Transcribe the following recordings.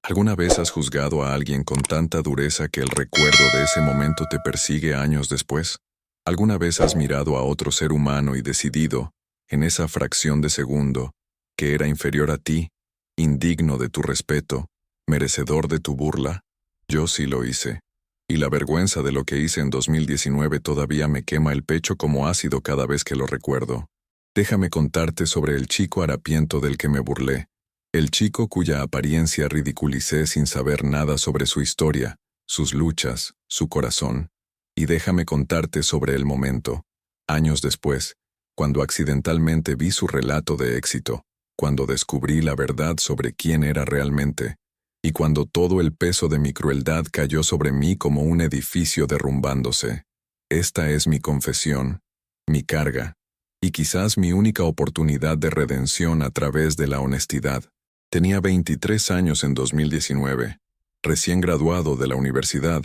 ¿Alguna vez has juzgado a alguien con tanta dureza que el recuerdo de ese momento te persigue años después? ¿Alguna vez has mirado a otro ser humano y decidido, en esa fracción de segundo, que era inferior a ti, indigno de tu respeto, merecedor de tu burla? Yo sí lo hice. Y la vergüenza de lo que hice en 2019 todavía me quema el pecho como ácido cada vez que lo recuerdo. Déjame contarte sobre el chico harapiento del que me burlé. El chico cuya apariencia ridiculicé sin saber nada sobre su historia, sus luchas, su corazón. Y déjame contarte sobre el momento, años después, cuando accidentalmente vi su relato de éxito, cuando descubrí la verdad sobre quién era realmente, y cuando todo el peso de mi crueldad cayó sobre mí como un edificio derrumbándose. Esta es mi confesión, mi carga, y quizás mi única oportunidad de redención a través de la honestidad. Tenía 23 años en 2019, recién graduado de la universidad,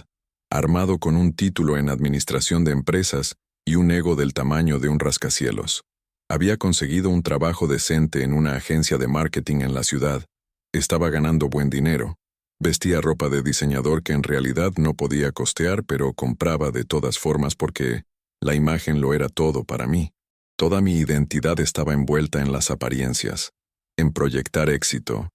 armado con un título en administración de empresas y un ego del tamaño de un rascacielos. Había conseguido un trabajo decente en una agencia de marketing en la ciudad. Estaba ganando buen dinero. Vestía ropa de diseñador que en realidad no podía costear, pero compraba de todas formas porque la imagen lo era todo para mí. Toda mi identidad estaba envuelta en las apariencias, en proyectar éxito,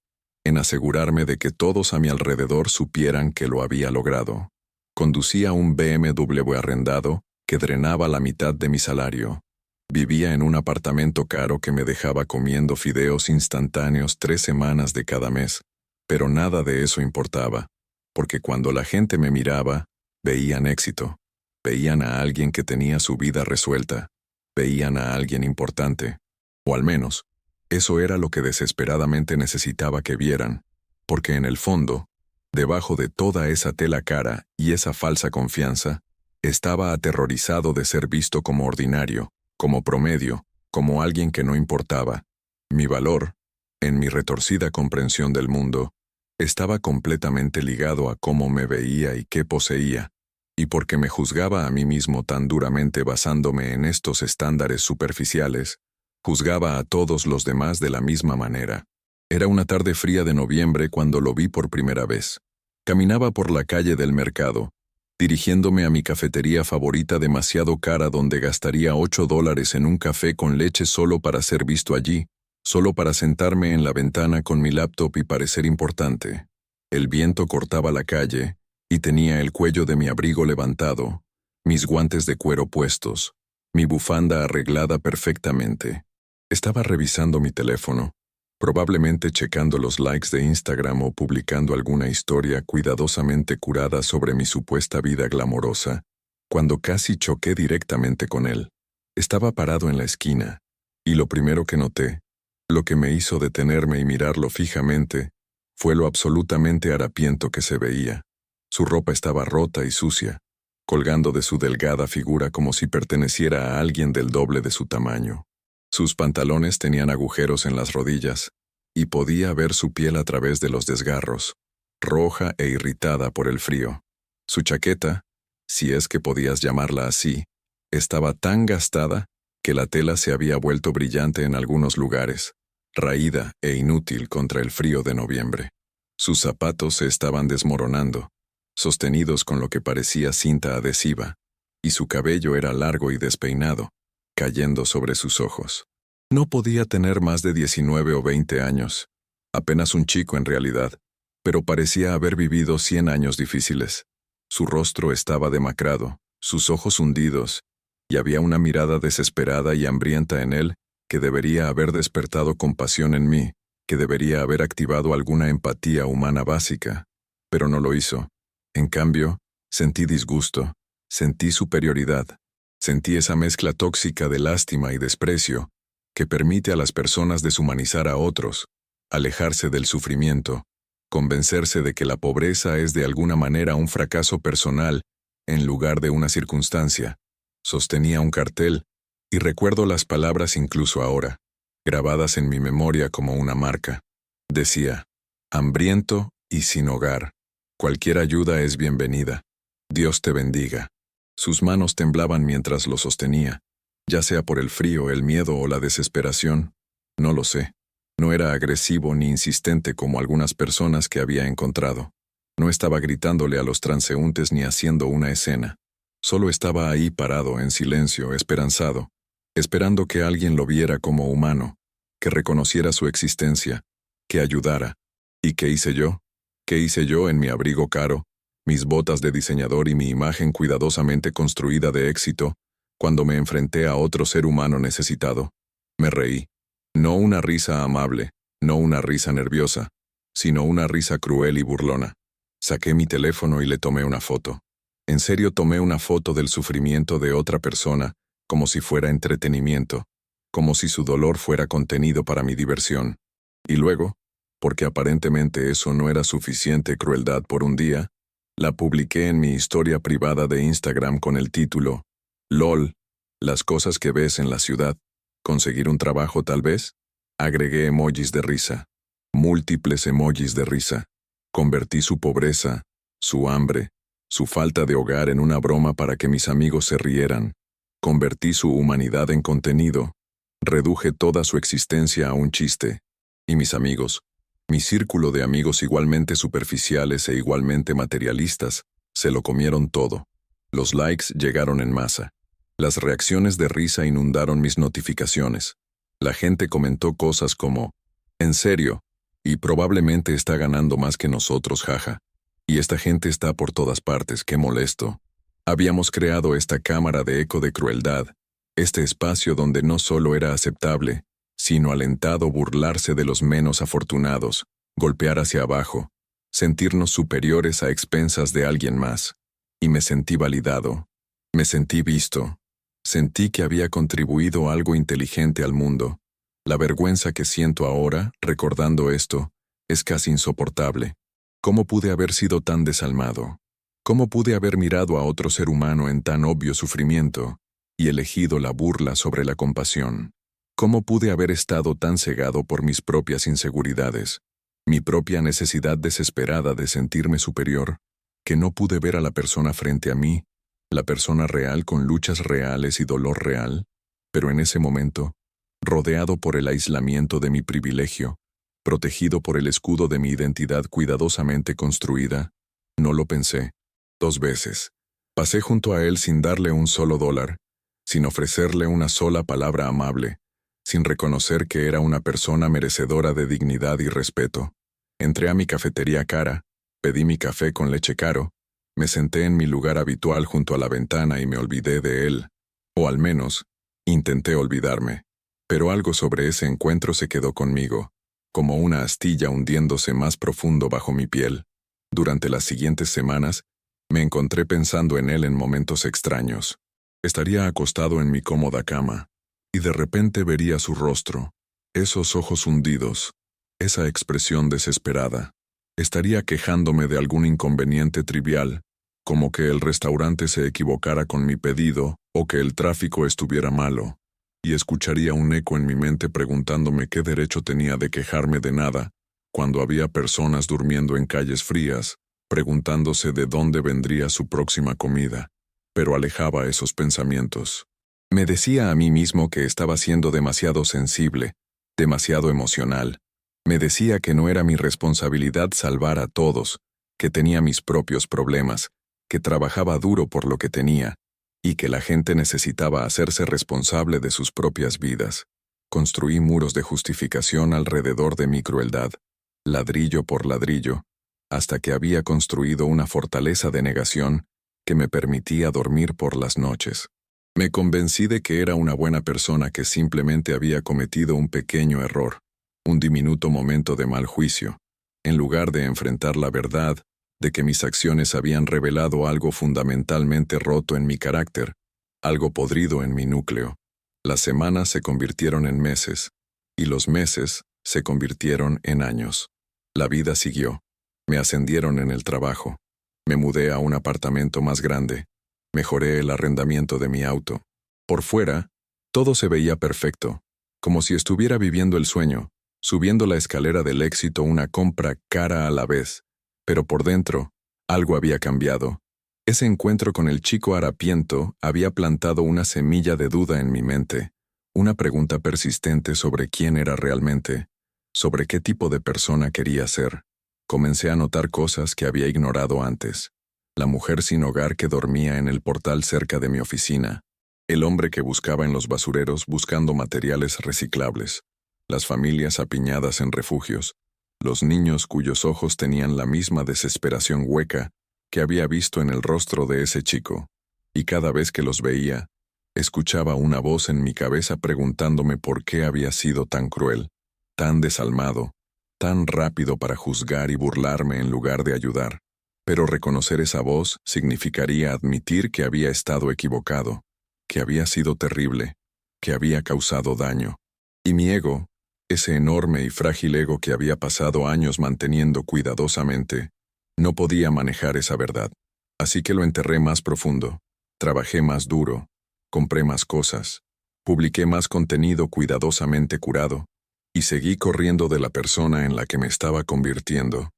en asegurarme de que todos a mi alrededor supieran que lo había logrado. Conducía un BMW arrendado que drenaba la mitad de mi salario. Vivía en un apartamento caro que me dejaba comiendo fideos instantáneos 3 semanas de cada mes. Pero nada de eso importaba, porque cuando la gente me miraba, veían éxito. Veían a alguien que tenía su vida resuelta. Veían a alguien importante. O al menos, eso era lo que desesperadamente necesitaba que vieran, porque en el fondo, debajo de toda esa tela cara y esa falsa confianza, estaba aterrorizado de ser visto como ordinario, como promedio, como alguien que no importaba. Mi valor, en mi retorcida comprensión del mundo, estaba completamente ligado a cómo me veía y qué poseía, y porque me juzgaba a mí mismo tan duramente basándome en estos estándares superficiales, juzgaba a todos los demás de la misma manera. Era una tarde fría de noviembre cuando lo vi por primera vez. Caminaba por la calle del mercado, dirigiéndome a mi cafetería favorita demasiado cara donde gastaría $8 en un café con leche solo para ser visto allí, solo para sentarme en la ventana con mi laptop y parecer importante. El viento cortaba la calle, y tenía el cuello de mi abrigo levantado, mis guantes de cuero puestos, mi bufanda arreglada perfectamente. Estaba revisando mi teléfono, probablemente checando los likes de Instagram o publicando alguna historia cuidadosamente curada sobre mi supuesta vida glamorosa, cuando casi choqué directamente con él. Estaba parado en la esquina, y lo primero que noté, lo que me hizo detenerme y mirarlo fijamente, fue lo absolutamente harapiento que se veía. Su ropa estaba rota y sucia, colgando de su delgada figura como si perteneciera a alguien del doble de su tamaño. Sus pantalones tenían agujeros en las rodillas, y podía ver su piel a través de los desgarros, roja e irritada por el frío. Su chaqueta, si es que podías llamarla así, estaba tan gastada que la tela se había vuelto brillante en algunos lugares, raída e inútil contra el frío de noviembre. Sus zapatos se estaban desmoronando, sostenidos con lo que parecía cinta adhesiva, y su cabello era largo y despeinado, cayendo sobre sus ojos. No podía tener más de 19 o 20 años, apenas un chico en realidad, pero parecía haber vivido 100 años difíciles. Su rostro estaba demacrado, sus ojos hundidos, y había una mirada desesperada y hambrienta en él que debería haber despertado compasión en mí, que debería haber activado alguna empatía humana básica, pero no lo hizo. En cambio, sentí disgusto, sentí superioridad, sentí esa mezcla tóxica de lástima y desprecio que permite a las personas deshumanizar a otros, alejarse del sufrimiento, convencerse de que la pobreza es de alguna manera un fracaso personal en lugar de una circunstancia. Sostenía un cartel, y recuerdo las palabras incluso ahora, grabadas en mi memoria como una marca. Decía, hambriento y sin hogar. Cualquier ayuda es bienvenida. Dios te bendiga. Sus manos temblaban mientras lo sostenía, ya sea por el frío, el miedo o la desesperación, no lo sé. No era agresivo ni insistente como algunas personas que había encontrado. No estaba gritándole a los transeúntes ni haciendo una escena. Solo estaba ahí parado, en silencio, esperanzado, esperando que alguien lo viera como humano, que reconociera su existencia, que ayudara. ¿Y qué hice yo? ¿Qué hice yo en mi abrigo caro, mis botas de diseñador y mi imagen cuidadosamente construida de éxito, cuando me enfrenté a otro ser humano necesitado? Me reí. No una risa amable, no una risa nerviosa, sino una risa cruel y burlona. Saqué mi teléfono y le tomé una foto. En serio tomé una foto del sufrimiento de otra persona, como si fuera entretenimiento, como si su dolor fuera contenido para mi diversión. Y luego, porque aparentemente eso no era suficiente crueldad por un día, la publiqué en mi historia privada de Instagram con el título LOL, las cosas que ves en la ciudad. ¿Conseguir un trabajo tal vez? Agregué emojis de risa. Múltiples emojis de risa. Convertí su pobreza, su hambre, su falta de hogar en una broma para que mis amigos se rieran. Convertí su humanidad en contenido. Reduje toda su existencia a un chiste. Y mis amigos, mi círculo de amigos igualmente superficiales e igualmente materialistas, se lo comieron todo. Los likes llegaron en masa. Las reacciones de risa inundaron mis notificaciones. La gente comentó cosas como, «¿En serio? Y probablemente está ganando más que nosotros, jaja. Y esta gente está por todas partes, qué molesto». Habíamos creado esta cámara de eco de crueldad, este espacio donde no solo era aceptable, sino alentado burlarse de los menos afortunados, golpear hacia abajo, sentirnos superiores a expensas de alguien más. Y me sentí validado, me sentí visto, sentí que había contribuido algo inteligente al mundo. La vergüenza que siento ahora, recordando esto, es casi insoportable. ¿Cómo pude haber sido tan desalmado? ¿Cómo pude haber mirado a otro ser humano en tan obvio sufrimiento y elegido la burla sobre la compasión? ¿Cómo pude haber estado tan cegado por mis propias inseguridades, mi propia necesidad desesperada de sentirme superior, que no pude ver a la persona frente a mí, la persona real con luchas reales y dolor real? Pero en ese momento, rodeado por el aislamiento de mi privilegio, protegido por el escudo de mi identidad cuidadosamente construida, no lo pensé. 2 veces. Pasé junto a él sin darle un solo dólar, sin ofrecerle una sola palabra amable, sin reconocer que era una persona merecedora de dignidad y respeto. Entré a mi cafetería cara, pedí mi café con leche caro, me senté en mi lugar habitual junto a la ventana y me olvidé de él. O al menos, intenté olvidarme. Pero algo sobre ese encuentro se quedó conmigo, como una astilla hundiéndose más profundo bajo mi piel. Durante las siguientes semanas, me encontré pensando en él en momentos extraños. Estaría acostado en mi cómoda cama, y de repente vería su rostro, esos ojos hundidos, esa expresión desesperada. Estaría quejándome de algún inconveniente trivial, como que el restaurante se equivocara con mi pedido o que el tráfico estuviera malo, y escucharía un eco en mi mente preguntándome qué derecho tenía de quejarme de nada, cuando había personas durmiendo en calles frías, preguntándose de dónde vendría su próxima comida, pero alejaba esos pensamientos. Me decía a mí mismo que estaba siendo demasiado sensible, demasiado emocional. Me decía que no era mi responsabilidad salvar a todos, que tenía mis propios problemas, que trabajaba duro por lo que tenía, y que la gente necesitaba hacerse responsable de sus propias vidas. Construí muros de justificación alrededor de mi crueldad, ladrillo por ladrillo, hasta que había construido una fortaleza de negación que me permitía dormir por las noches. Me convencí de que era una buena persona que simplemente había cometido un pequeño error, un diminuto momento de mal juicio, en lugar de enfrentar la verdad de que mis acciones habían revelado algo fundamentalmente roto en mi carácter, algo podrido en mi núcleo. Las semanas se convirtieron en meses, y los meses se convirtieron en años. La vida siguió. Me ascendieron en el trabajo. Me mudé a un apartamento más grande. Mejoré el arrendamiento de mi auto. Por fuera, todo se veía perfecto, como si estuviera viviendo el sueño, subiendo la escalera del éxito una compra cara a la vez. Pero por dentro, algo había cambiado. Ese encuentro con el chico harapiento había plantado una semilla de duda en mi mente, una pregunta persistente sobre quién era realmente, sobre qué tipo de persona quería ser. Comencé a notar cosas que había ignorado antes. La mujer sin hogar que dormía en el portal cerca de mi oficina. El hombre que buscaba en los basureros buscando materiales reciclables. Las familias apiñadas en refugios. Los niños cuyos ojos tenían la misma desesperación hueca que había visto en el rostro de ese chico. Y cada vez que los veía, escuchaba una voz en mi cabeza preguntándome por qué había sido tan cruel, tan desalmado, tan rápido para juzgar y burlarme en lugar de ayudar. Pero reconocer esa voz significaría admitir que había estado equivocado, que había sido terrible, que había causado daño. Y mi ego, ese enorme y frágil ego que había pasado años manteniendo cuidadosamente, no podía manejar esa verdad. Así que lo enterré más profundo, trabajé más duro, compré más cosas, publiqué más contenido cuidadosamente curado, y seguí corriendo de la persona en la que me estaba convirtiendo,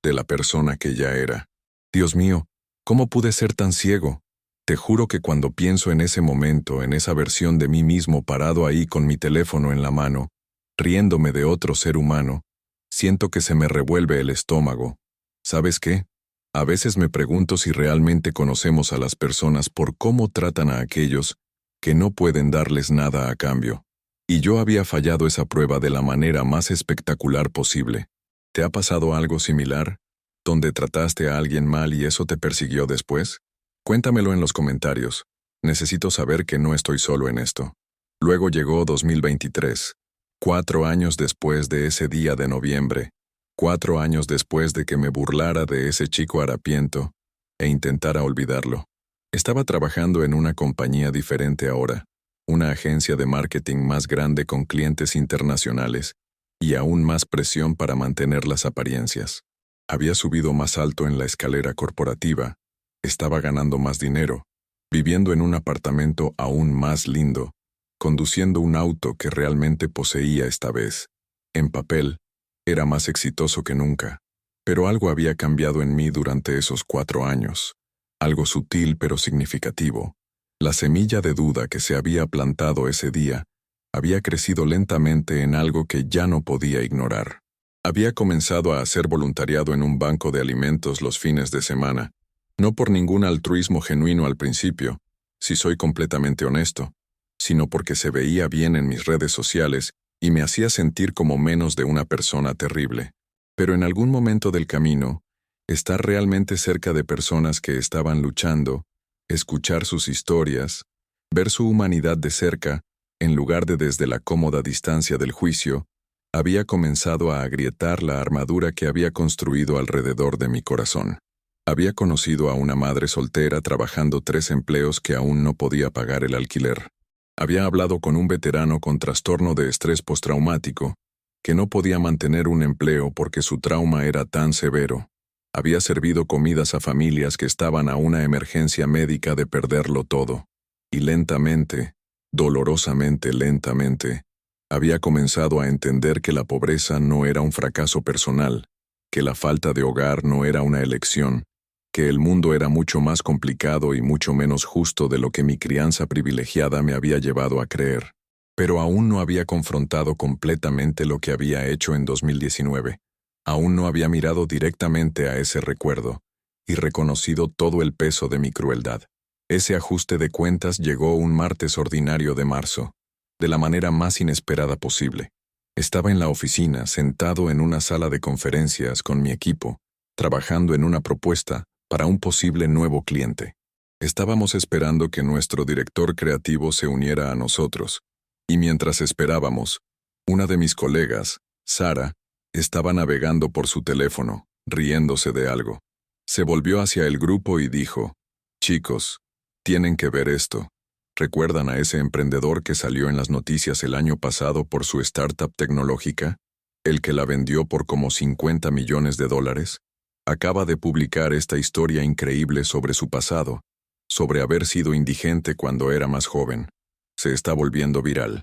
de la persona que ya era. Dios mío, ¿cómo pude ser tan ciego? Te juro que cuando pienso en ese momento, en esa versión de mí mismo parado ahí con mi teléfono en la mano, riéndome de otro ser humano, siento que se me revuelve el estómago. ¿Sabes qué? A veces me pregunto si realmente conocemos a las personas por cómo tratan a aquellos que no pueden darles nada a cambio. Y yo había fallado esa prueba de la manera más espectacular posible. ¿Te ha pasado algo similar? ¿Donde trataste a alguien mal y eso te persiguió después? Cuéntamelo en los comentarios. Necesito saber que no estoy solo en esto. Luego llegó 2023. 4 años después de ese día de noviembre. 4 años después de que me burlara de ese chico harapiento e intentara olvidarlo. Estaba trabajando en una compañía diferente ahora, una agencia de marketing más grande con clientes internacionales y aún más presión para mantener las apariencias. Había subido más alto en la escalera corporativa, estaba ganando más dinero, viviendo en un apartamento aún más lindo, conduciendo un auto que realmente poseía esta vez. En papel, era más exitoso que nunca, pero algo había cambiado en mí durante esos 4 años. Algo sutil pero significativo. La semilla de duda que se había plantado ese día había crecido lentamente en algo que ya no podía ignorar. Había comenzado a hacer voluntariado en un banco de alimentos los fines de semana, no por ningún altruismo genuino al principio, si soy completamente honesto, sino porque se veía bien en mis redes sociales y me hacía sentir como menos de una persona terrible. Pero en algún momento del camino, estar realmente cerca de personas que estaban luchando, escuchar sus historias, ver su humanidad de cerca, en lugar de desde la cómoda distancia del juicio, había comenzado a agrietar la armadura que había construido alrededor de mi corazón. Había conocido a una madre soltera trabajando 3 empleos que aún no podía pagar el alquiler. Había hablado con un veterano con trastorno de estrés postraumático, que no podía mantener un empleo porque su trauma era tan severo. Había servido comidas a familias que estaban a una emergencia médica de perderlo todo. Y lentamente, dolorosamente lentamente, había comenzado a entender que la pobreza no era un fracaso personal, que la falta de hogar no era una elección, que el mundo era mucho más complicado y mucho menos justo de lo que mi crianza privilegiada me había llevado a creer. Pero aún no había confrontado completamente lo que había hecho en 2019. Aún no había mirado directamente a ese recuerdo y reconocido todo el peso de mi crueldad. Ese ajuste de cuentas llegó un martes ordinario de marzo, de la manera más inesperada posible. Estaba en la oficina, sentado en una sala de conferencias con mi equipo, trabajando en una propuesta para un posible nuevo cliente. Estábamos esperando que nuestro director creativo se uniera a nosotros, y mientras esperábamos, una de mis colegas, Sara, estaba navegando por su teléfono, riéndose de algo. Se volvió hacia el grupo y dijo: «Chicos, tienen que ver esto. ¿Recuerdan a ese emprendedor que salió en las noticias el año pasado por su startup tecnológica? ¿El que la vendió por como $50 millones? Acaba de publicar esta historia increíble sobre su pasado, sobre haber sido indigente cuando era más joven. Se está volviendo viral».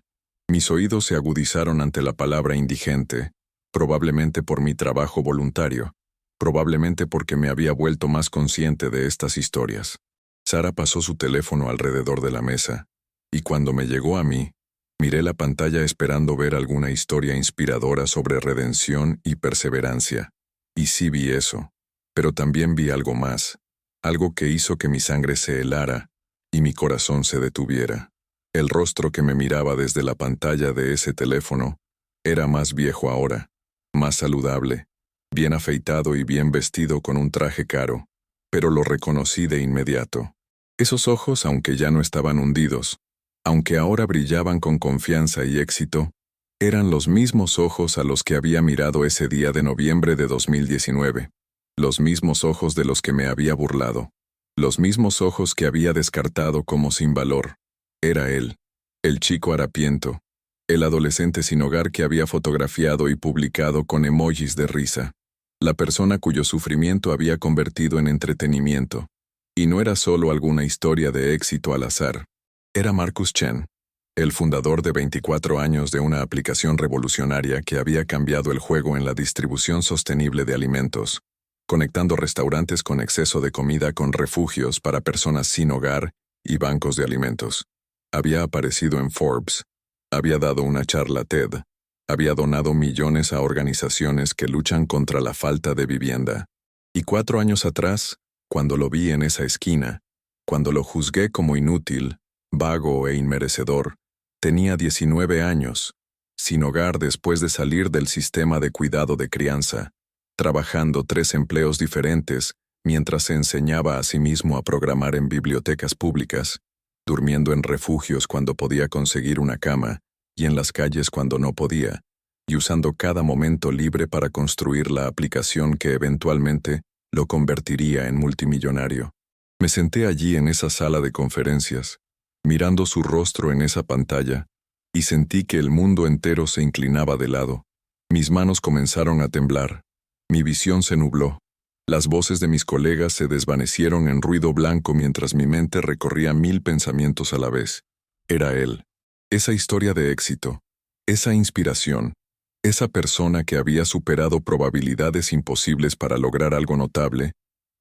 Mis oídos se agudizaron ante la palabra indigente, probablemente por mi trabajo voluntario, probablemente porque me había vuelto más consciente de estas historias. Sara pasó su teléfono alrededor de la mesa, y cuando me llegó a mí, Miré la pantalla esperando ver alguna historia inspiradora sobre redención y perseverancia. Y sí vi eso. Pero también vi algo más. Algo que hizo que mi sangre se helara y mi corazón se detuviera. El rostro que me miraba desde la pantalla de ese teléfono era más viejo ahora, más saludable, bien afeitado y bien vestido con un traje caro, pero lo reconocí de inmediato. Esos ojos, aunque ya no estaban hundidos, aunque ahora brillaban con confianza y éxito, eran los mismos ojos a los que había mirado ese día de noviembre de 2019, los mismos ojos de los que me había burlado, los mismos ojos que había descartado como sin valor. Era él, el chico harapiento, el adolescente sin hogar que había fotografiado y publicado con emojis de risa, la persona cuyo sufrimiento había convertido en entretenimiento. Y no era solo alguna historia de éxito al azar. Era Marcus Chen, el fundador de 24 años de una aplicación revolucionaria que había cambiado el juego en la distribución sostenible de alimentos, conectando restaurantes con exceso de comida con refugios para personas sin hogar y bancos de alimentos. Había aparecido en Forbes, había dado una charla TED, había donado millones a organizaciones que luchan contra la falta de vivienda. Y 4 años atrás, cuando lo vi en esa esquina, cuando lo juzgué como inútil, vago e inmerecedor, tenía 19 años, sin hogar después de salir del sistema de cuidado de crianza, trabajando 3 empleos diferentes mientras se enseñaba a sí mismo a programar en bibliotecas públicas, durmiendo en refugios cuando podía conseguir una cama y en las calles cuando no podía, y usando cada momento libre para construir la aplicación que eventualmente lo convertiría en multimillonario. Me senté allí en esa sala de conferencias, mirando su rostro en esa pantalla, y sentí que el mundo entero se inclinaba de lado. Mis manos comenzaron a temblar, mi visión se nubló, las voces de mis colegas se desvanecieron en ruido blanco mientras mi mente recorría 1000 pensamientos a la vez. Era él, esa historia de éxito, esa inspiración, esa persona que había superado probabilidades imposibles para lograr algo notable,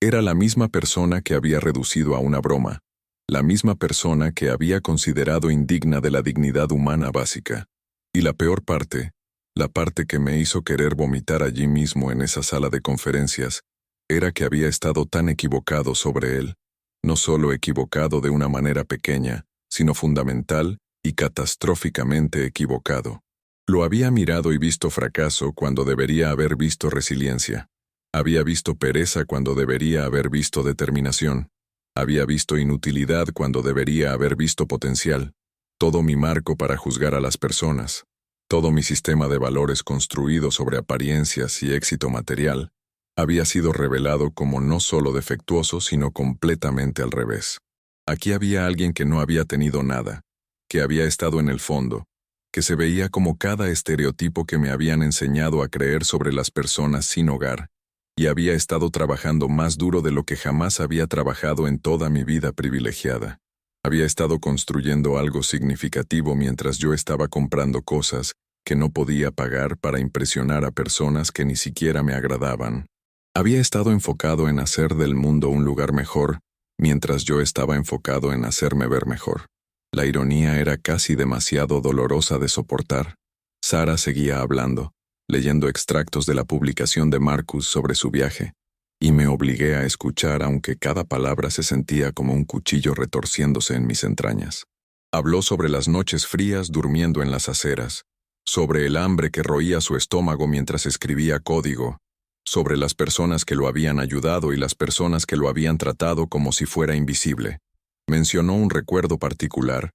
era la misma persona que había reducido a una broma, la misma persona que había considerado indigna de la dignidad humana básica. Y la peor parte, la parte que me hizo querer vomitar allí mismo en esa sala de conferencias, era que había estado tan equivocado sobre él, no solo equivocado de una manera pequeña, sino fundamental y catastróficamente equivocado. Lo había mirado y visto fracaso cuando debería haber visto resiliencia. Había visto pereza cuando debería haber visto determinación. Había visto inutilidad cuando debería haber visto potencial. Todo mi marco para juzgar a las personas, todo mi sistema de valores construido sobre apariencias y éxito material, había sido revelado como no solo defectuoso, sino completamente al revés. Aquí había alguien que no había tenido nada, que había estado en el fondo, que se veía como cada estereotipo que me habían enseñado a creer sobre las personas sin hogar, y había estado trabajando más duro de lo que jamás había trabajado en toda mi vida privilegiada. Había estado construyendo algo significativo mientras yo estaba comprando cosas que no podía pagar para impresionar a personas que ni siquiera me agradaban. Había estado enfocado en hacer del mundo un lugar mejor, mientras yo estaba enfocado en hacerme ver mejor. La ironía era casi demasiado dolorosa de soportar. Sara seguía hablando, leyendo extractos de la publicación de Marcus sobre su viaje, y me obligué a escuchar aunque cada palabra se sentía como un cuchillo retorciéndose en mis entrañas. Habló sobre las noches frías durmiendo en las aceras, sobre el hambre que roía su estómago mientras escribía código, sobre las personas que lo habían ayudado y las personas que lo habían tratado como si fuera invisible. Mencionó un recuerdo particular,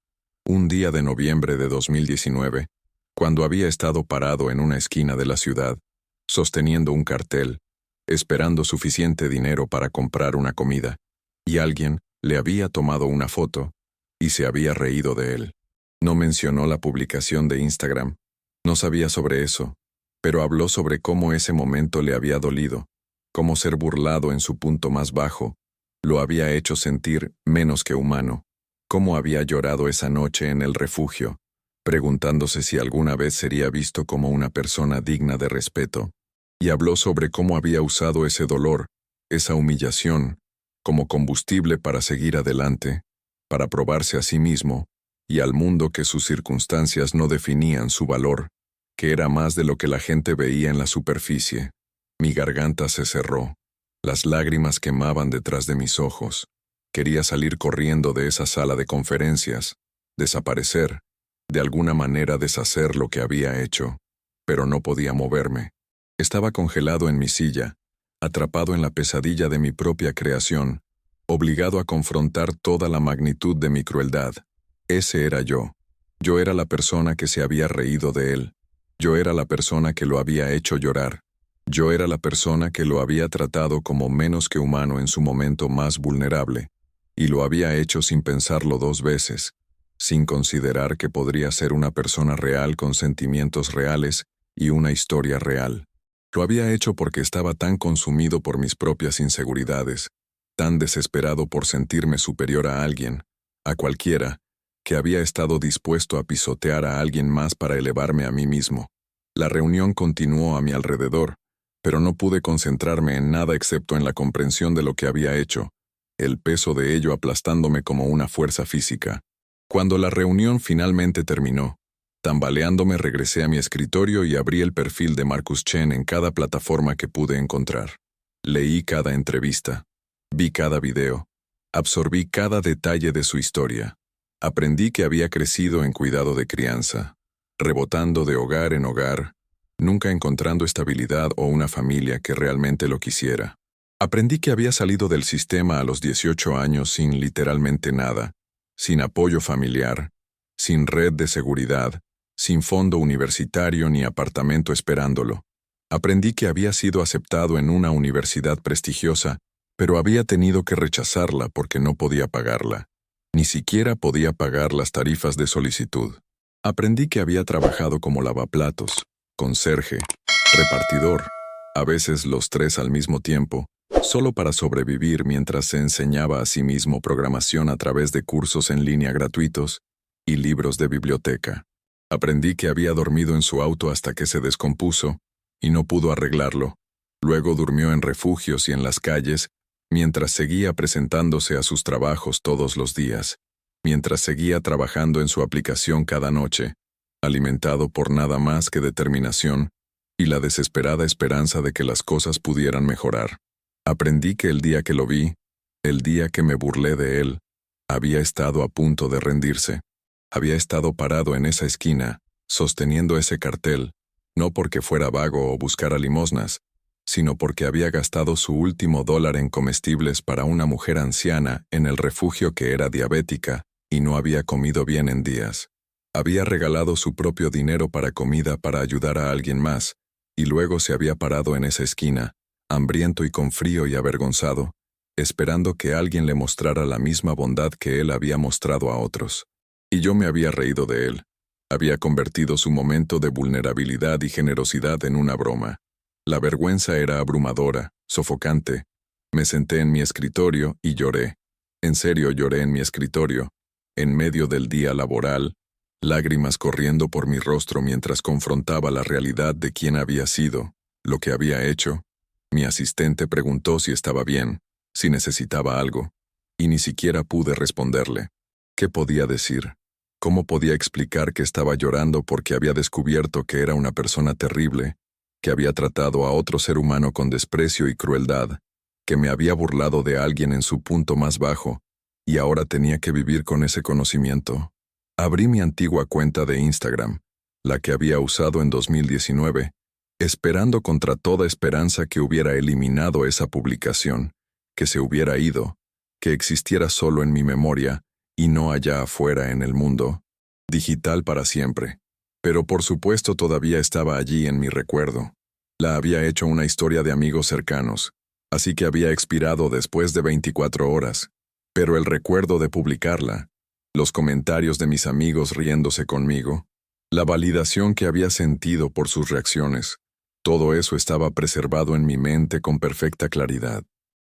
un día de noviembre de 2019, cuando había estado parado en una esquina de la ciudad, sosteniendo un cartel, esperando suficiente dinero para comprar una comida, y alguien le había tomado una foto y se había reído de él. No mencionó la publicación de Instagram, no sabía sobre eso, pero habló sobre cómo ese momento le había dolido, cómo ser burlado en su punto más bajo lo había hecho sentir menos que humano, cómo había llorado esa noche en el refugio, preguntándose si alguna vez sería visto como una persona digna de respeto, y habló sobre cómo había usado ese dolor, esa humillación, como combustible para seguir adelante, para probarse a sí mismo y al mundo que sus circunstancias no definían su valor, que era más de lo que la gente veía en la superficie. Mi garganta se cerró. Las lágrimas quemaban detrás de mis ojos. Quería salir corriendo de esa sala de conferencias, desaparecer, de alguna manera deshacer lo que había hecho, pero no podía moverme. Estaba congelado en mi silla, atrapado en la pesadilla de mi propia creación, obligado a confrontar toda la magnitud de mi crueldad. Ese era yo. Yo era la persona que se había reído de él. Yo era la persona que lo había hecho llorar. Yo era la persona que lo había tratado como menos que humano en su momento más vulnerable, y lo había hecho sin pensarlo dos veces, sin considerar que podría ser una persona real con sentimientos reales y una historia real. Lo había hecho porque estaba tan consumido por mis propias inseguridades, tan desesperado por sentirme superior a alguien, a cualquiera, que había estado dispuesto a pisotear a alguien más para elevarme a mí mismo. La reunión continuó a mi alrededor, pero no pude concentrarme en nada excepto en la comprensión de lo que había hecho, el peso de ello aplastándome como una fuerza física. Cuando la reunión finalmente terminó, tambaleándome regresé a mi escritorio y abrí el perfil de Marcus Chen en cada plataforma que pude encontrar. Leí cada entrevista, vi cada video, absorbí cada detalle de su historia. Aprendí que había crecido en cuidado de crianza, rebotando de hogar en hogar, nunca encontrando estabilidad o una familia que realmente lo quisiera. Aprendí que había salido del sistema a los 18 años sin literalmente nada, sin apoyo familiar, sin red de seguridad, sin fondo universitario ni apartamento esperándolo. Aprendí que había sido aceptado en una universidad prestigiosa, pero había tenido que rechazarla porque no podía pagarla. Ni siquiera podía pagar las tarifas de solicitud. Aprendí que había trabajado como lavaplatos, conserje, repartidor, a veces los tres al mismo tiempo, solo para sobrevivir mientras se enseñaba a sí mismo programación a través de cursos en línea gratuitos y libros de biblioteca. Aprendí que había dormido en su auto hasta que se descompuso y no pudo arreglarlo. Luego durmió en refugios y en las calles, mientras seguía presentándose a sus trabajos todos los días, mientras seguía trabajando en su aplicación cada noche, alimentado por nada más que determinación y la desesperada esperanza de que las cosas pudieran mejorar. Aprendí que el día que lo vi, el día que me burlé de él, había estado a punto de rendirse. Había estado parado en esa esquina, sosteniendo ese cartel, no porque fuera vago o buscara limosnas, sino porque había gastado su último dólar en comestibles para una mujer anciana en el refugio que era diabética y no había comido bien en días. Había regalado su propio dinero para comida para ayudar a alguien más, y luego se había parado en esa esquina, hambriento y con frío y avergonzado, esperando que alguien le mostrara la misma bondad que él había mostrado a otros. Y yo me había reído de él. Había convertido su momento de vulnerabilidad y generosidad en una broma. La vergüenza era abrumadora, sofocante. Me senté en mi escritorio y lloré. En serio lloré en mi escritorio, en medio del día laboral, lágrimas corriendo por mi rostro mientras confrontaba la realidad de quién había sido, lo que había hecho. Mi asistente preguntó si estaba bien, si necesitaba algo, y ni siquiera pude responderle. ¿Qué podía decir? ¿Cómo podía explicar que estaba llorando porque había descubierto que era una persona terrible, que había tratado a otro ser humano con desprecio y crueldad, que me había burlado de alguien en su punto más bajo, y ahora tenía que vivir con ese conocimiento? Abrí mi antigua cuenta de Instagram, la que había usado en 2019, esperando contra toda esperanza que hubiera eliminado esa publicación, que se hubiera ido, que existiera solo en mi memoria y no allá afuera en el mundo, digital para siempre. Pero por supuesto todavía estaba allí en mi recuerdo. La había hecho una historia de amigos cercanos, así que había expirado después de 24 horas. Pero el recuerdo de publicarla, los comentarios de mis amigos riéndose conmigo, la validación que había sentido por sus reacciones, todo eso estaba preservado en mi mente con perfecta claridad.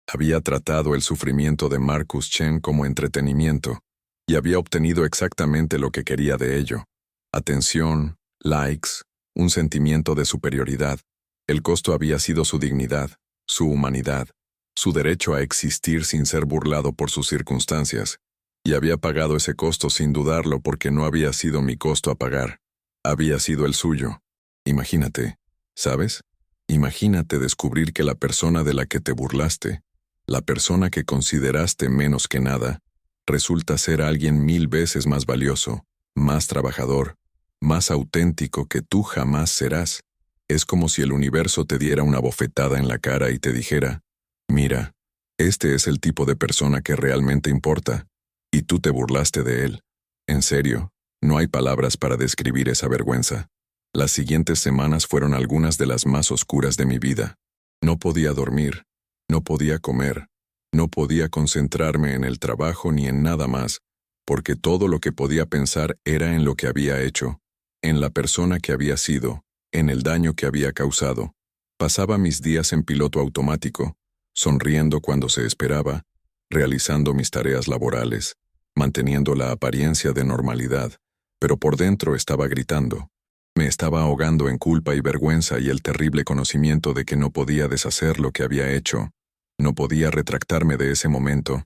Había tratado el sufrimiento de Marcus Chen como entretenimiento, y había obtenido exactamente lo que quería de ello. Atención, likes, un sentimiento de superioridad. El costo había sido su dignidad, su humanidad, su derecho a existir sin ser burlado por sus circunstancias. Y había pagado ese costo sin dudarlo porque no había sido mi costo a pagar. Había sido el suyo. Imagínate, ¿sabes? Imagínate descubrir que la persona de la que te burlaste, la persona que consideraste menos que nada, resulta ser alguien 1000 veces más valioso, más trabajador, más auténtico que tú jamás serás. Es como si el universo te diera una bofetada en la cara y te dijera, mira, este es el tipo de persona que realmente importa, y tú te burlaste de él. En serio, no hay palabras para describir esa vergüenza. Las siguientes semanas fueron algunas de las más oscuras de mi vida. No podía dormir, no podía comer, no podía concentrarme en el trabajo ni en nada más, porque todo lo que podía pensar era en lo que había hecho, en la persona que había sido, en el daño que había causado. Pasaba mis días en piloto automático, sonriendo cuando se esperaba, realizando mis tareas laborales, manteniendo la apariencia de normalidad, pero por dentro estaba gritando. Me estaba ahogando en culpa y vergüenza y el terrible conocimiento de que no podía deshacer lo que había hecho. No podía retractarme de ese momento.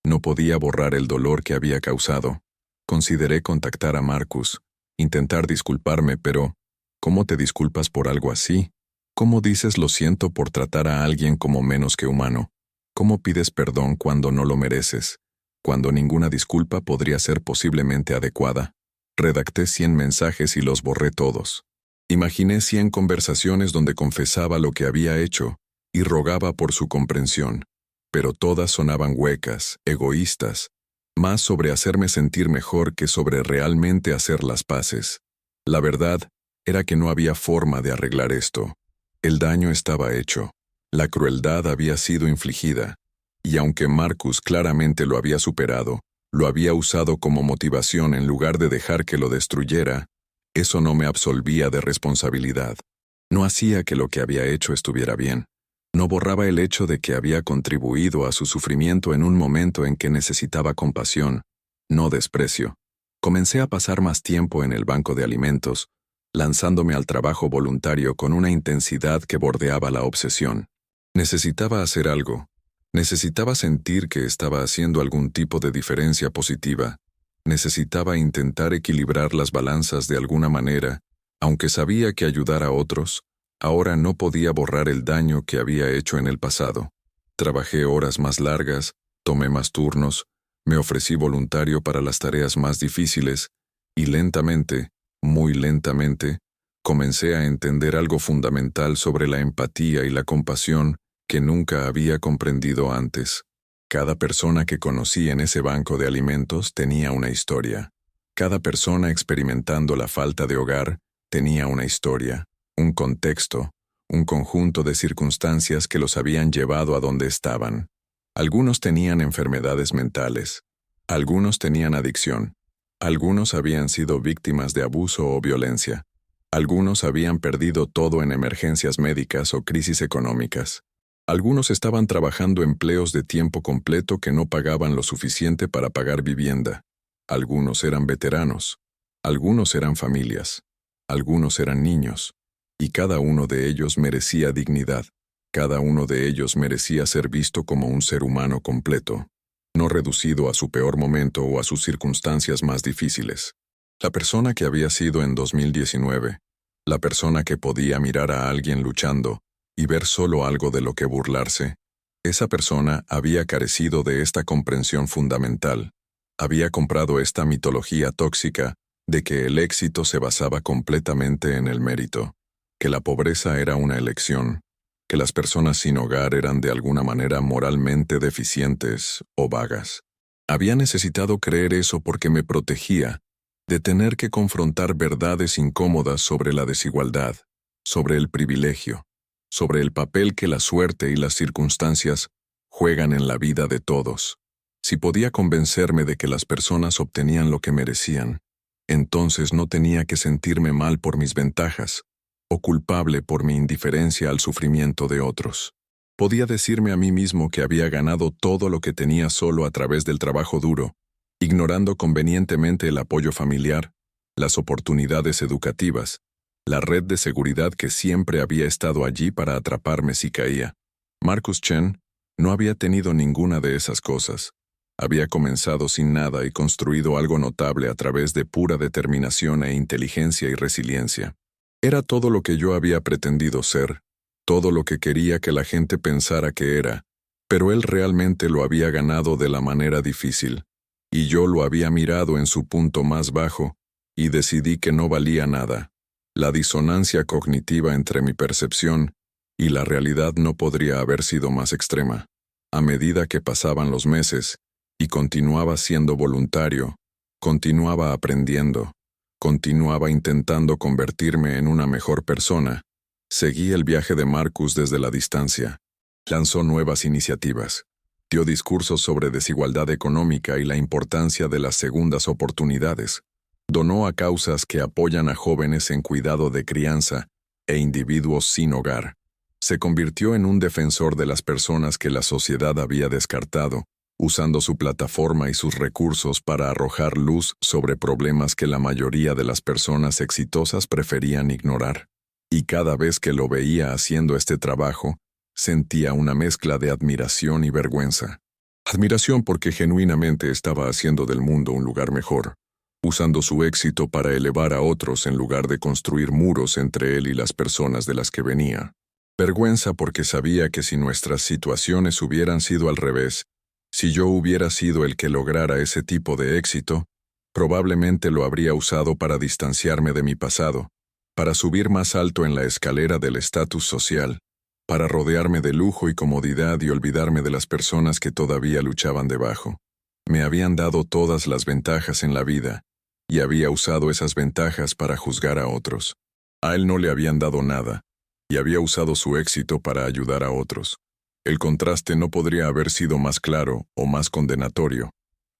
No podía borrar el dolor que había causado. Consideré contactar a Marcus, intentar disculparme, pero ¿cómo te disculpas por algo así? ¿Cómo dices lo siento por tratar a alguien como menos que humano? ¿Cómo pides perdón cuando no lo mereces? Cuando ninguna disculpa podría ser posiblemente adecuada. Redacté 100 mensajes y los borré todos. Imaginé 100 conversaciones donde confesaba lo que había hecho y rogaba por su comprensión, pero todas sonaban huecas, egoístas, más sobre hacerme sentir mejor que sobre realmente hacer las paces. La verdad era que no había forma de arreglar esto. El daño estaba hecho. La crueldad había sido infligida, y aunque Marcus claramente lo había superado, lo había usado como motivación en lugar de dejar que lo destruyera, eso no me absolvía de responsabilidad. No hacía que lo que había hecho estuviera bien. No borraba el hecho de que había contribuido a su sufrimiento en un momento en que necesitaba compasión, no desprecio. Comencé a pasar más tiempo en el banco de alimentos, lanzándome al trabajo voluntario con una intensidad que bordeaba la obsesión. Necesitaba hacer algo. Necesitaba sentir que estaba haciendo algún tipo de diferencia positiva. Necesitaba intentar equilibrar las balanzas de alguna manera, aunque sabía que ayudar a otros, ahora no podía borrar el daño que había hecho en el pasado. Trabajé horas más largas, tomé más turnos, me ofrecí voluntario para las tareas más difíciles, y lentamente, muy lentamente, comencé a entender algo fundamental sobre la empatía y la compasión que nunca había comprendido antes. Cada persona que conocí en ese banco de alimentos tenía una historia. Cada persona experimentando la falta de hogar tenía una historia, un contexto, un conjunto de circunstancias que los habían llevado a donde estaban. Algunos tenían enfermedades mentales, algunos tenían adicción, algunos habían sido víctimas de abuso o violencia, algunos habían perdido todo en emergencias médicas o crisis económicas. Algunos estaban trabajando empleos de tiempo completo que no pagaban lo suficiente para pagar vivienda. Algunos eran veteranos. Algunos eran familias. Algunos eran niños. Y cada uno de ellos merecía dignidad. Cada uno de ellos merecía ser visto como un ser humano completo, no reducido a su peor momento o a sus circunstancias más difíciles. La persona que había sido en 2019, la persona que podía mirar a alguien luchando, y ver solo algo de lo que burlarse, esa persona había carecido de esta comprensión fundamental. Había comprado esta mitología tóxica de que el éxito se basaba completamente en el mérito, que la pobreza era una elección, que las personas sin hogar eran de alguna manera moralmente deficientes o vagas. Había necesitado creer eso porque me protegía de tener que confrontar verdades incómodas sobre la desigualdad, sobre el privilegio, sobre el papel que la suerte y las circunstancias juegan en la vida de todos. Si podía convencerme de que las personas obtenían lo que merecían, entonces no tenía que sentirme mal por mis ventajas, o culpable por mi indiferencia al sufrimiento de otros. Podía decirme a mí mismo que había ganado todo lo que tenía solo a través del trabajo duro, ignorando convenientemente el apoyo familiar, las oportunidades educativas, la red de seguridad que siempre había estado allí para atraparme si caía. Marcus Chen no había tenido ninguna de esas cosas. Había comenzado sin nada y construido algo notable a través de pura determinación e inteligencia y resiliencia. Era todo lo que yo había pretendido ser, todo lo que quería que la gente pensara que era, pero él realmente lo había ganado de la manera difícil, y yo lo había mirado en su punto más bajo, y decidí que no valía nada. La disonancia cognitiva entre mi percepción y la realidad no podría haber sido más extrema. A medida que pasaban los meses, y continuaba siendo voluntario, continuaba aprendiendo, continuaba intentando convertirme en una mejor persona, seguí el viaje de Marcus desde la distancia. Lanzó nuevas iniciativas, dio discursos sobre desigualdad económica y la importancia de las segundas oportunidades, donó a causas que apoyan a jóvenes en cuidado de crianza e individuos sin hogar. Se convirtió en un defensor de las personas que la sociedad había descartado, usando su plataforma y sus recursos para arrojar luz sobre problemas que la mayoría de las personas exitosas preferían ignorar. Y cada vez que lo veía haciendo este trabajo, sentía una mezcla de admiración y vergüenza. Admiración porque genuinamente estaba haciendo del mundo un lugar mejor, usando su éxito para elevar a otros en lugar de construir muros entre él y las personas de las que venía. Vergüenza porque sabía que si nuestras situaciones hubieran sido al revés, si yo hubiera sido el que lograra ese tipo de éxito, probablemente lo habría usado para distanciarme de mi pasado, para subir más alto en la escalera del estatus social, para rodearme de lujo y comodidad y olvidarme de las personas que todavía luchaban debajo. Me habían dado todas las ventajas en la vida, y había usado esas ventajas para juzgar a otros. A él no le habían dado nada, y había usado su éxito para ayudar a otros. El contraste no podría haber sido más claro o más condenatorio.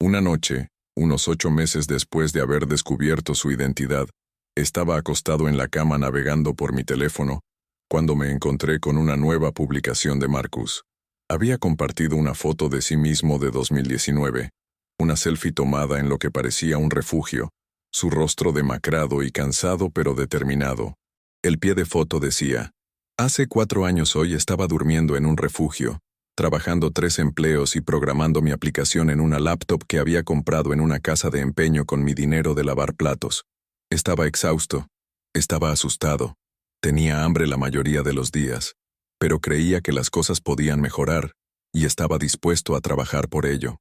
Una noche, unos 8 meses después de haber descubierto su identidad, estaba acostado en la cama navegando por mi teléfono, cuando me encontré con una nueva publicación de Marcus. Había compartido una foto de sí mismo de 2019, una selfie tomada en lo que parecía un refugio, su rostro demacrado y cansado pero determinado. El pie de foto decía: hace 4 años hoy estaba durmiendo en un refugio, trabajando 3 empleos y programando mi aplicación en una laptop que había comprado en una casa de empeño con mi dinero de lavar platos. Estaba exhausto, estaba asustado, tenía hambre la mayoría de los días, pero creía que las cosas podían mejorar, y estaba dispuesto a trabajar por ello.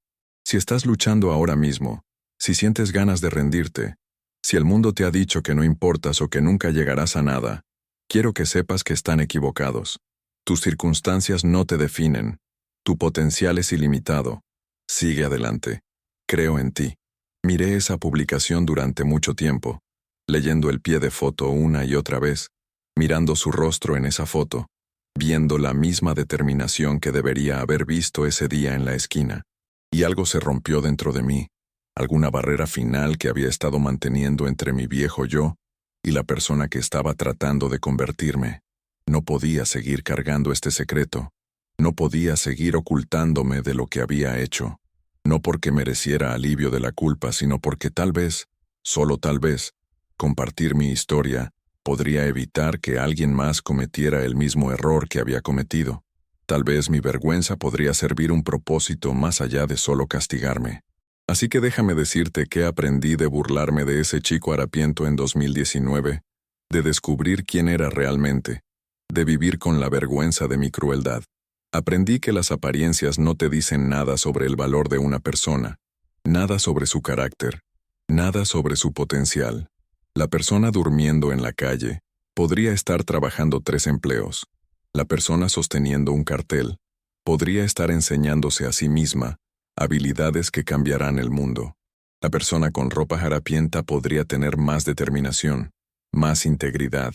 Si estás luchando ahora mismo, si sientes ganas de rendirte, si el mundo te ha dicho que no importas o que nunca llegarás a nada, quiero que sepas que están equivocados. Tus circunstancias no te definen. Tu potencial es ilimitado. Sigue adelante. Creo en ti. Miré esa publicación durante mucho tiempo, leyendo el pie de foto una y otra vez, mirando su rostro en esa foto, viendo la misma determinación que debería haber visto ese día en la esquina. Y algo se rompió dentro de mí, alguna barrera final que había estado manteniendo entre mi viejo yo y la persona que estaba tratando de convertirme. No podía seguir cargando este secreto. No podía seguir ocultándome de lo que había hecho. No porque mereciera alivio de la culpa, sino porque tal vez, solo tal vez, compartir mi historia podría evitar que alguien más cometiera el mismo error que había cometido. Tal vez mi vergüenza podría servir un propósito más allá de solo castigarme. Así que déjame decirte que aprendí de burlarme de ese chico harapiento en 2019, de descubrir quién era realmente, de vivir con la vergüenza de mi crueldad. Aprendí que las apariencias no te dicen nada sobre el valor de una persona, nada sobre su carácter, nada sobre su potencial. La persona durmiendo en la calle podría estar trabajando 3 empleos. La persona sosteniendo un cartel podría estar enseñándose a sí misma habilidades que cambiarán el mundo. La persona con ropa harapienta podría tener más determinación, más integridad,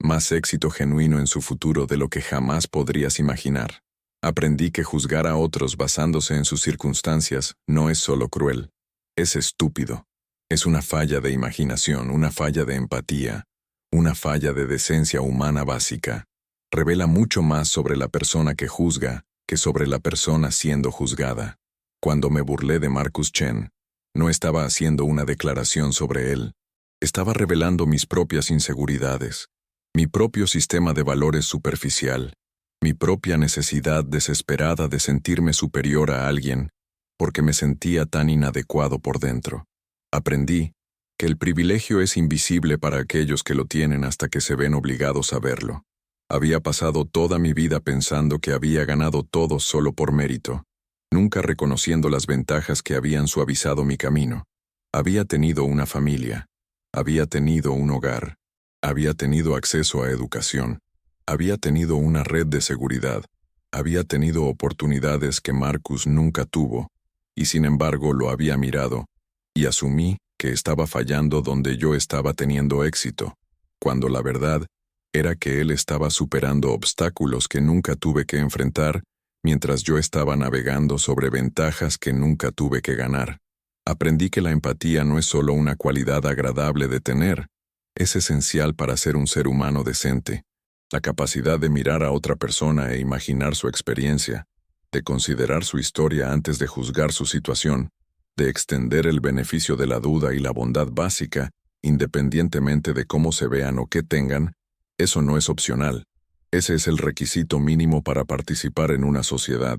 más éxito genuino en su futuro de lo que jamás podrías imaginar. Aprendí que juzgar a otros basándose en sus circunstancias no es solo cruel, es estúpido. Es una falla de imaginación, una falla de empatía, una falla de decencia humana básica. Revela mucho más sobre la persona que juzga que sobre la persona siendo juzgada. Cuando me burlé de Marcus Chen, no estaba haciendo una declaración sobre él. Estaba revelando mis propias inseguridades, mi propio sistema de valores superficial, mi propia necesidad desesperada de sentirme superior a alguien porque me sentía tan inadecuado por dentro. Aprendí que el privilegio es invisible para aquellos que lo tienen hasta que se ven obligados a verlo. Había pasado toda mi vida pensando que había ganado todo solo por mérito, nunca reconociendo las ventajas que habían suavizado mi camino. Había tenido una familia, había tenido un hogar, había tenido acceso a educación, había tenido una red de seguridad, había tenido oportunidades que Marcus nunca tuvo, y sin embargo lo había mirado, y asumí que estaba fallando donde yo estaba teniendo éxito, cuando la verdad era que él estaba superando obstáculos que nunca tuve que enfrentar, mientras yo estaba navegando sobre ventajas que nunca tuve que ganar. Aprendí que la empatía no es solo una cualidad agradable de tener, es esencial para ser un ser humano decente. La capacidad de mirar a otra persona e imaginar su experiencia, de considerar su historia antes de juzgar su situación, de extender el beneficio de la duda y la bondad básica, independientemente de cómo se vean o qué tengan, eso no es opcional. Ese es el requisito mínimo para participar en una sociedad,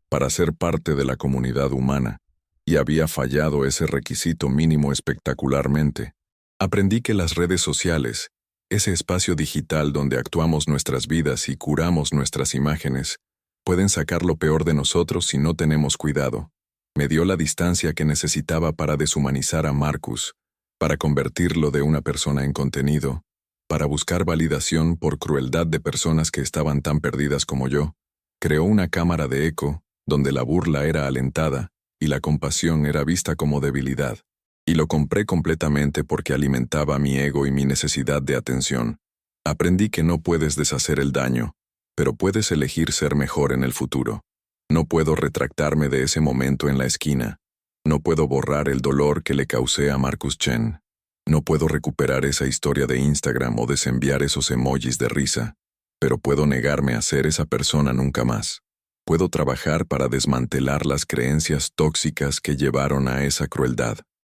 para ser parte de la comunidad humana. Y había fallado ese requisito mínimo espectacularmente. Aprendí que las redes sociales, ese espacio digital donde actuamos nuestras vidas y curamos nuestras imágenes, pueden sacar lo peor de nosotros si no tenemos cuidado. Me dio la distancia que necesitaba para deshumanizar a Marcus, para convertirlo de una persona en contenido, para buscar validación por crueldad de personas que estaban tan perdidas como yo. Creó una cámara de eco, donde la burla era alentada, y la compasión era vista como debilidad. Y lo compré completamente porque alimentaba mi ego y mi necesidad de atención. Aprendí que no puedes deshacer el daño, pero puedes elegir ser mejor en el futuro. No puedo retractarme de ese momento en la esquina. No puedo borrar el dolor que le causé a Marcus Chen. No puedo recuperar esa historia de Instagram o desenviar esos emojis de risa, pero puedo negarme a ser esa persona nunca más. Puedo trabajar para desmantelar las creencias tóxicas que llevaron a esa crueldad.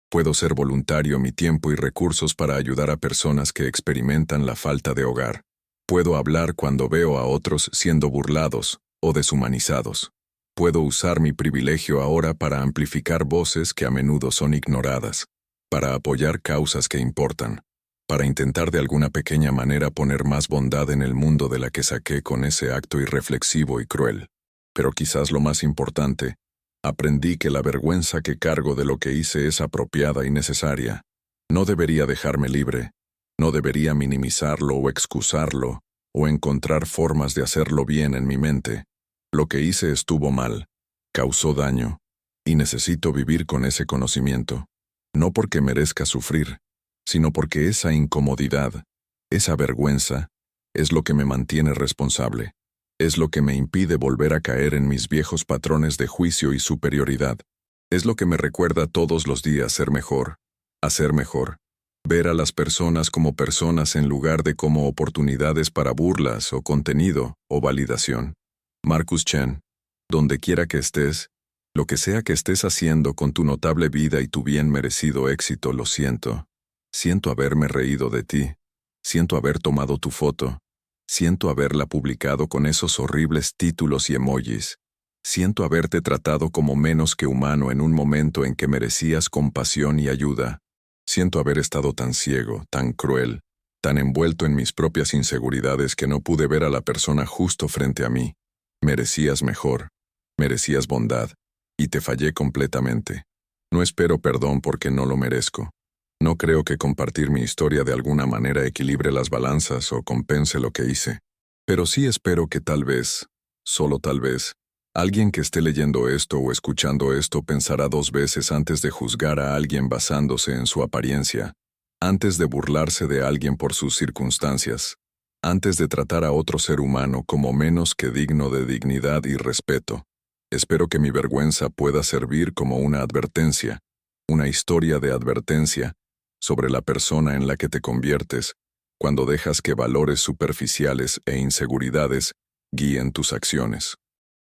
Puedo ser voluntario mi tiempo y recursos para ayudar a personas que experimentan la falta de hogar. Puedo hablar cuando veo a otros siendo burlados o deshumanizados. Puedo usar mi privilegio ahora para amplificar voces que a menudo son ignoradas, para apoyar causas que importan, para intentar de alguna pequeña manera poner más bondad en el mundo de la que saqué con ese acto irreflexivo y cruel. Pero quizás lo más importante, aprendí que la vergüenza que cargo de lo que hice es apropiada y necesaria. No debería dejarme libre, no debería minimizarlo o excusarlo, o encontrar formas de hacerlo bien en mi mente. Lo que hice estuvo mal, causó daño, y necesito vivir con ese conocimiento. No porque merezca sufrir, sino porque esa incomodidad, esa vergüenza, es lo que me mantiene responsable. Es lo que me impide volver a caer en mis viejos patrones de juicio y superioridad. Es lo que me recuerda todos los días ser mejor, hacer mejor, ver a las personas como personas en lugar de como oportunidades para burlas o contenido o validación. Marcus Chen, donde quiera que estés, lo que sea que estés haciendo con tu notable vida y tu bien merecido éxito, lo siento. Siento haberme reído de ti. Siento haber tomado tu foto. Siento haberla publicado con esos horribles títulos y emojis. Siento haberte tratado como menos que humano en un momento en que merecías compasión y ayuda. Siento haber estado tan ciego, tan cruel, tan envuelto en mis propias inseguridades que no pude ver a la persona justo frente a mí. Merecías mejor, merecías bondad, y te fallé completamente. No espero perdón porque no lo merezco. No creo que compartir mi historia de alguna manera equilibre las balanzas o compense lo que hice. Pero sí espero que tal vez, solo tal vez, alguien que esté leyendo esto o escuchando esto pensará 2 veces antes de juzgar a alguien basándose en su apariencia, antes de burlarse de alguien por sus circunstancias, antes de tratar a otro ser humano como menos que digno de dignidad y respeto. Espero que mi vergüenza pueda servir como una advertencia, una historia de advertencia, sobre la persona en la que te conviertes cuando dejas que valores superficiales e inseguridades guíen tus acciones.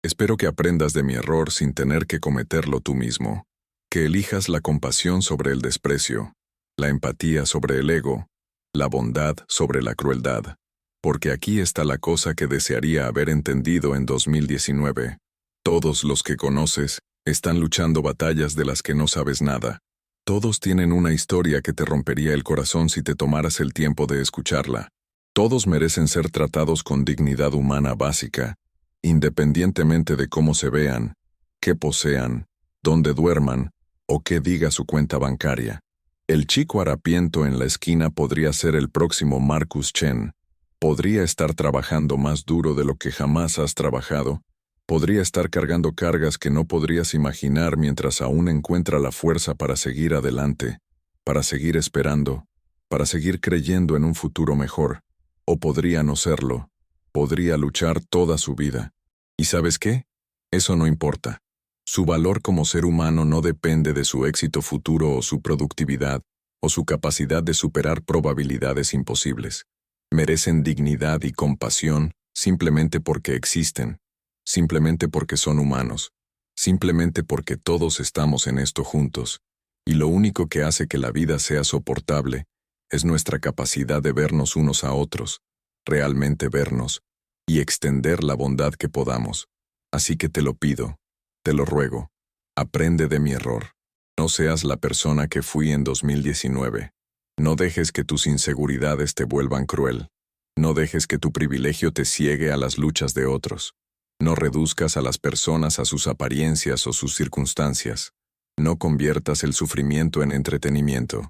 Espero que aprendas de mi error sin tener que cometerlo tú mismo, que elijas la compasión sobre el desprecio, la empatía sobre el ego, la bondad sobre la crueldad, porque aquí está la cosa que desearía haber entendido en 2019. Todos los que conoces Están luchando batallas de las que no sabes nada. Todos tienen una historia que te rompería el corazón si te tomaras el tiempo de escucharla. Todos merecen ser tratados con dignidad humana básica, independientemente de cómo se vean, qué posean, dónde duerman o qué diga su cuenta bancaria. El chico harapiento en la esquina podría ser el próximo Marcus Chen. Podría estar trabajando más duro de lo que jamás has trabajado. Podría estar cargando cargas que no podrías imaginar mientras aún encuentra la fuerza para seguir adelante, para seguir esperando, para seguir creyendo en un futuro mejor. O podría no serlo. Podría luchar toda su vida. ¿Y sabes qué? Eso no importa. Su valor como ser humano no depende de su éxito futuro o su productividad, o su capacidad de superar probabilidades imposibles. Merecen dignidad y compasión simplemente porque existen, simplemente porque son humanos, simplemente porque todos estamos en esto juntos, y lo único que hace que la vida sea soportable es nuestra capacidad de vernos unos a otros, realmente vernos, y extender la bondad que podamos. Así que te lo pido, te lo ruego, aprende de mi error. No seas la persona que fui en 2019. No dejes que tus inseguridades te vuelvan cruel. No dejes que tu privilegio te ciegue a las luchas de otros. No reduzcas a las personas a sus apariencias o sus circunstancias. No conviertas el sufrimiento en entretenimiento.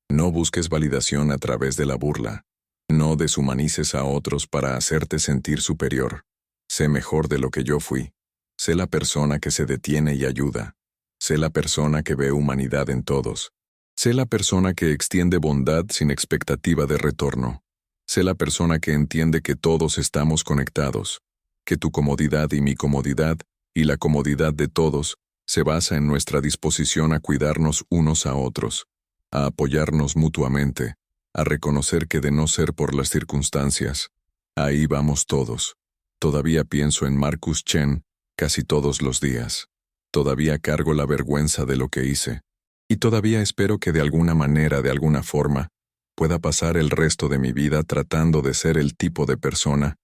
No busques validación a través de la burla. No deshumanices a otros para hacerte sentir superior. Sé mejor de lo que yo fui. Sé la persona que se detiene y ayuda. Sé la persona que ve humanidad en todos. Sé la persona que extiende bondad sin expectativa de retorno. Sé la persona que entiende que todos estamos conectados, que tu comodidad y mi comodidad, y la comodidad de todos, se basa en nuestra disposición a cuidarnos unos a otros, a apoyarnos mutuamente, a reconocer que de no ser por las circunstancias, ahí vamos todos. Todavía pienso en Marcus Chen casi todos los días. Todavía cargo la vergüenza de lo que hice. Y todavía espero que de alguna manera, de alguna forma, pueda pasar el resto de mi vida tratando de ser el tipo de persona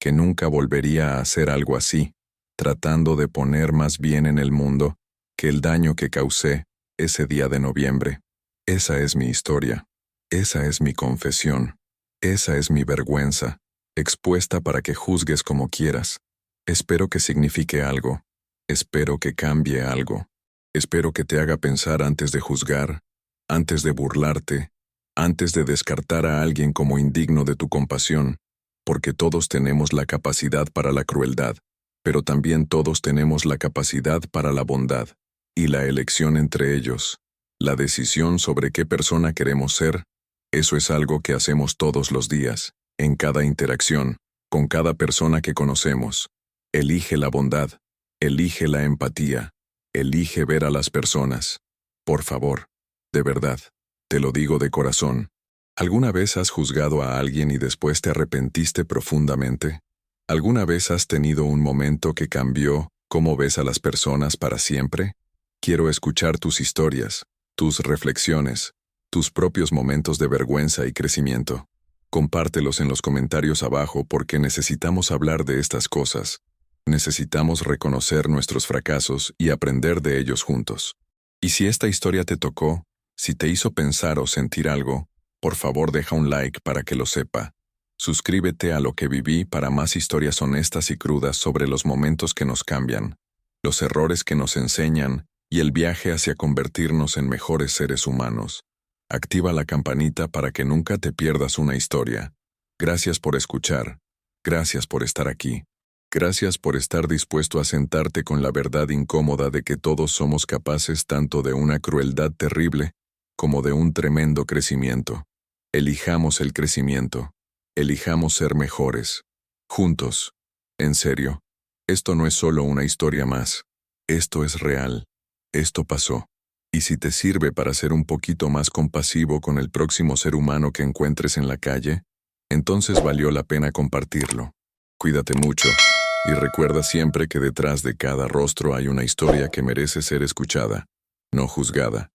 que nunca volvería a hacer algo así, tratando de poner más bien en el mundo que el daño que causé ese día de noviembre. Esa es mi historia. Esa es mi confesión. Esa es mi vergüenza, expuesta para que juzgues como quieras. Espero que signifique algo. Espero que cambie algo. Espero que te haga pensar antes de juzgar, antes de burlarte, antes de descartar a alguien como indigno de tu compasión, porque todos tenemos la capacidad para la crueldad, pero también todos tenemos la capacidad para la bondad, y la elección entre ellos, la decisión sobre qué persona queremos ser, eso es algo que hacemos todos los días, en cada interacción, con cada persona que conocemos. Elige la bondad, elige la empatía, elige ver a las personas. Por favor, de verdad, te lo digo de corazón. ¿Alguna vez has juzgado a alguien y después te arrepentiste profundamente? ¿Alguna vez has tenido un momento que cambió cómo ves a las personas para siempre? Quiero escuchar tus historias, tus reflexiones, tus propios momentos de vergüenza y crecimiento. Compártelos en los comentarios abajo porque necesitamos hablar de estas cosas. Necesitamos reconocer nuestros fracasos y aprender de ellos juntos. Y si esta historia te tocó, si te hizo pensar o sentir algo, por favor deja un like para que lo sepa. Suscríbete a Lo que viví para más historias honestas y crudas sobre los momentos que nos cambian, los errores que nos enseñan y el viaje hacia convertirnos en mejores seres humanos. Activa la campanita para que nunca te pierdas una historia. Gracias por escuchar. Gracias por estar aquí. Gracias por estar dispuesto a sentarte con la verdad incómoda de que todos somos capaces tanto de una crueldad terrible como de un tremendo crecimiento. Elijamos el crecimiento. Elijamos ser mejores. Juntos. En serio. Esto no es solo una historia más. Esto es real. Esto pasó. Y si te sirve para ser un poquito más compasivo con el próximo ser humano que encuentres en la calle, entonces valió la pena compartirlo. Cuídate mucho. Y recuerda siempre que detrás de cada rostro hay una historia que merece ser escuchada, no juzgada.